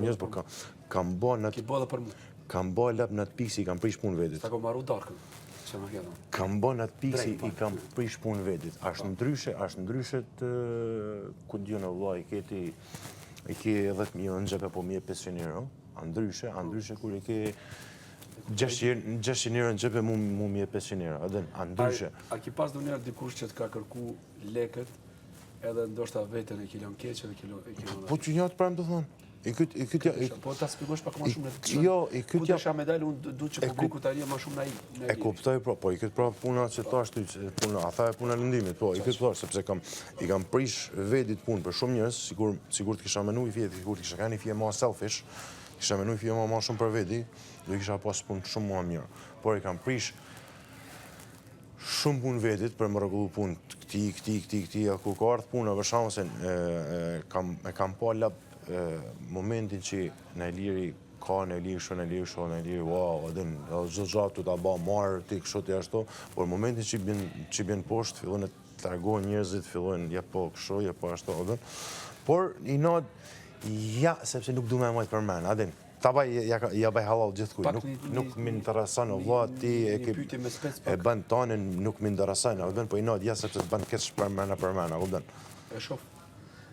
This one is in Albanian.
shumë njerëz, por kam bë në Ki bë dhe për mu. Kam bë lap në atë pikë si kam prish punë vetit. Ta ko marru darkën. Që më kjeton. Kam bë në atë pikë si i kam prish punë vetit. Ashtë ndryshe të ku diu në vëllai i ke 10.000 në xhep apo 1.500 euro. Ndryshe kur i ke 600 euro në xhep e mu 1.500 euro. Ndryshe. A ki pas do njerë dikush që të ka kërku lekët edhe ndoshta vetën e kilon keq edhe kilon... Po që një atë pramë të thonë. Po ta spjegosh pak më shumë në të Jo, ku desha medalë, unë du që publiku të arje më shumë na i. E kuptoj, po, i këtë pra puna që ta ashtu, ata e puna lëndimit, po, i këtë pra, sepse i kam prish vedit punë për shumë njërës, sigur të kisha menu i fjetë, sigur të kisha ka një fje ma selfish, kisha menu i fje ma shumë për vedi, do i kisha pas punë shumë ma mirë. Por i kam prish shumë punë vedit për më rregullu punë këti, kur ka ardhë puna, për shkakun se kam pa lap momentin që në liri ka, në liri shoh, wow, edhe zot të ta ba marë, ti kështu të ashtu, por momentin që bjen poshtë, fillojnë të largohen njerëzit, fillojnë ja po kështu, ja po ashtu, edhe. Por i not, ja, sepse nuk du me majtë për men, adin. Ta baj, ja baj halal gjithkuj, nuk më interesan, vlla, ti e bën tonin, nuk më interesan, po i not, ja sepse të bën keq për mena, kupton. E shoh